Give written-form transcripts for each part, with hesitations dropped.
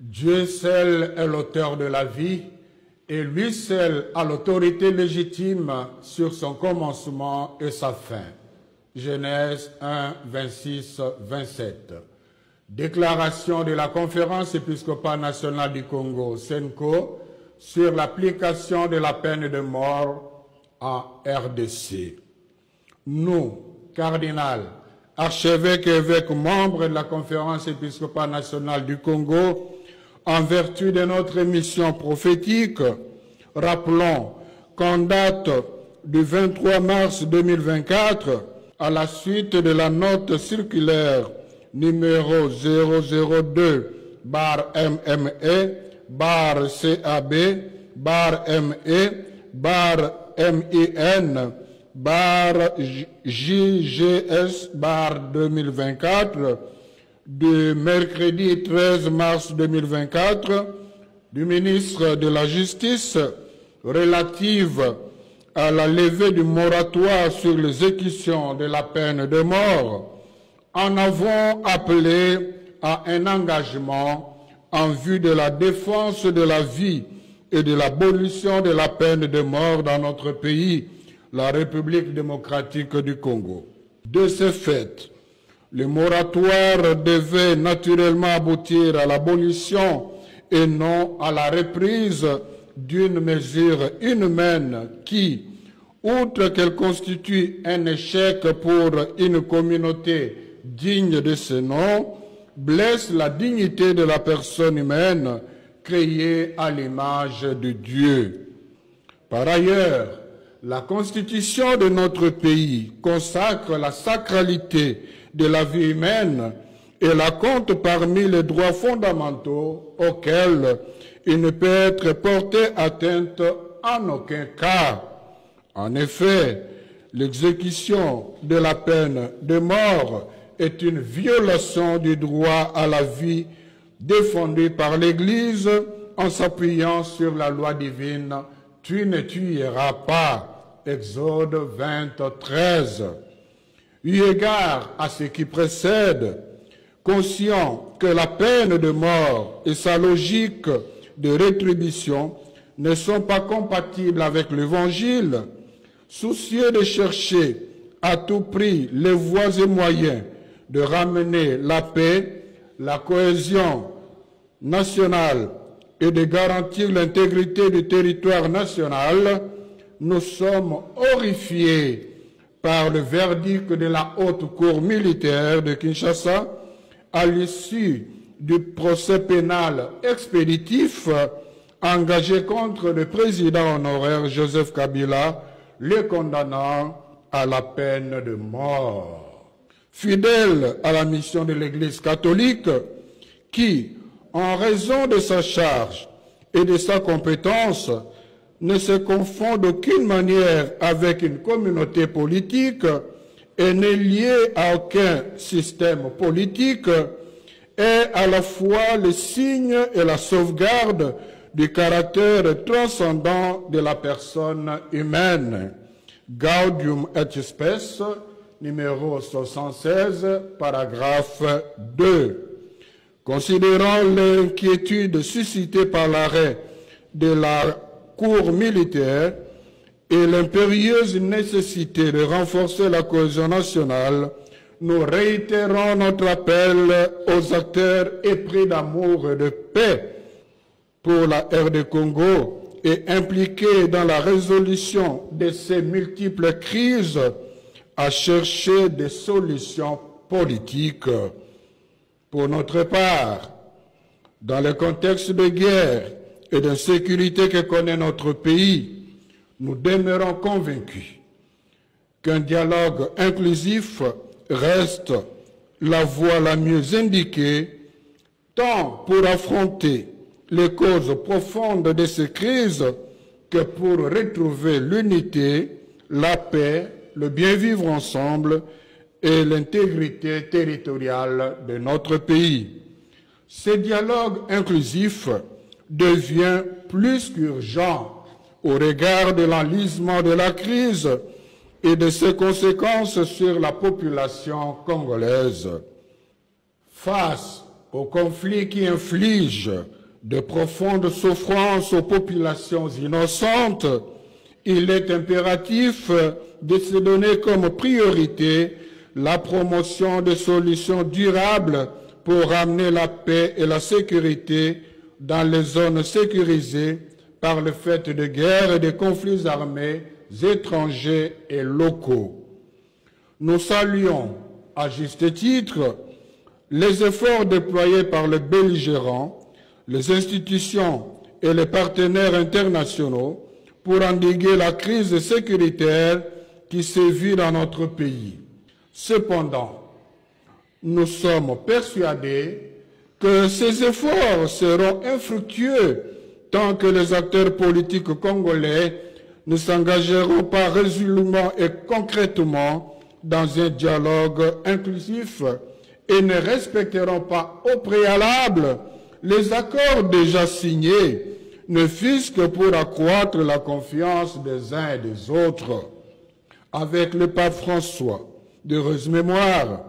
Dieu seul est l'auteur de la vie et lui seul a l'autorité légitime sur son commencement et sa fin. Genèse 1, 26, 27. Déclaration de la Conférence épiscopale nationale du Congo, CENCO, sur l'application de la peine de mort en RDC. Nous, cardinal, archevêques et évêques membres de la Conférence épiscopale nationale du Congo, en vertu de notre mission prophétique, rappelons qu'en date du 23 mars 2024, à la suite de la note circulaire numéro 002-ME/ME/JGS/2024 du mercredi 13 mars 2024 du ministre de la Justice relative à la levée du moratoire sur l'exécution de la peine de mort, en avons appelé à un engagement en vue de la défense de la vie et de l'abolition de la peine de mort dans notre pays, la République démocratique du Congo. De ce fait, le moratoire devait naturellement aboutir à l'abolition et non à la reprise d'une mesure inhumaine qui, outre qu'elle constitue un échec pour une communauté digne de ce nom, blesse la dignité de la personne humaine créée à l'image de Dieu. Par ailleurs, la Constitution de notre pays consacre la sacralité de la vie humaine et la compte parmi les droits fondamentaux auxquels il ne peut être porté atteinte en aucun cas. En effet, l'exécution de la peine de mort est une violation du droit à la vie défendu par l'Église en s'appuyant sur la loi divine « Tu ne tueras pas » Exode 20:13. Eu égard à ce qui précède, conscient que la peine de mort et sa logique de rétribution ne sont pas compatibles avec l'Évangile, soucieux de chercher à tout prix les voies et moyens de ramener la paix, la cohésion nationale et de garantir l'intégrité du territoire national, nous sommes horrifiés par le verdict de la Haute Cour militaire de Kinshasa à l'issue du procès pénal expéditif engagé contre le président honoraire Joseph Kabila, le condamnant à la peine de mort. Fidèle à la mission de l'Église catholique, qui, en raison de sa charge et de sa compétence, ne se confond d'aucune manière avec une communauté politique et n'est lié à aucun système politique, est à la fois le signe et la sauvegarde du caractère transcendant de la personne humaine. Gaudium et Spes, numéro 76, paragraphe 2. Considérant l'inquiétude suscitée par l'arrêt de la Cour militaire et l'impérieuse nécessité de renforcer la cohésion nationale, nous réitérons notre appel aux acteurs épris d'amour et de paix pour la RD Congo et impliqués dans la résolution de ces multiples crises à chercher des solutions politiques. Pour notre part, dans le contexte de guerre et d'insécurité que connaît notre pays, nous demeurons convaincus qu'un dialogue inclusif reste la voie la mieux indiquée, tant pour affronter les causes profondes de ces crises que pour retrouver l'unité, la paix, le bien-vivre ensemble et l'intégrité territoriale de notre pays. Ce dialogue inclusif devient plus qu'urgent au regard de l'enlisement de la crise et de ses conséquences sur la population congolaise. Face aux conflits qui infligent de profondes souffrances aux populations innocentes, il est impératif de se donner comme priorité la promotion de solutions durables pour ramener la paix et la sécurité dans les zones sécurisées par le fait de guerres et de conflits armés étrangers et locaux. Nous saluons, à juste titre, les efforts déployés par les belligérants, les institutions et les partenaires internationaux pour endiguer la crise sécuritaire qui sévit dans notre pays. Cependant, nous sommes persuadés que ces efforts seront infructueux tant que les acteurs politiques congolais ne s'engageront pas résolument et concrètement dans un dialogue inclusif et ne respecteront pas au préalable les accords déjà signés, ne fût-ce que pour accroître la confiance des uns et des autres. Avec le pape François, d'heureuse mémoire,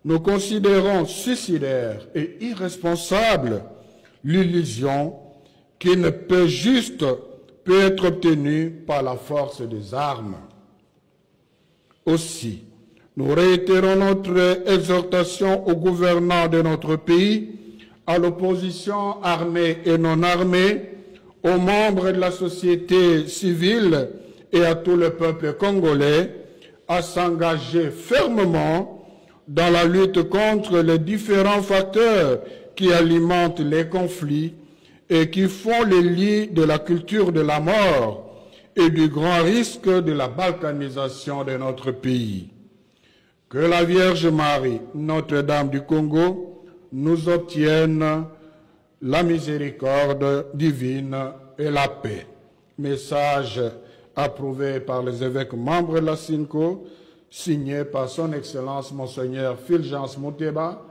nous considérons suicidaire et irresponsable l'illusion qui ne peut être obtenue par la force des armes. Aussi, nous réitérons notre exhortation aux gouvernants de notre pays, à l'opposition armée et non armée, aux membres de la société civile et à tout le peuple congolais à s'engager fermement dans la lutte contre les différents facteurs qui alimentent les conflits et qui font le lit de la culture de la mort et du grand risque de la balkanisation de notre pays. Que la Vierge Marie, Notre-Dame du Congo, nous obtienne la miséricorde divine et la paix. Message approuvé par les évêques membres de la SINCO, signé par son Excellence Monseigneur Fulgence Mouteba,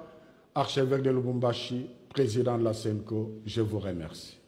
archevêque de Lubumbashi, président de la SINCO. Je vous remercie.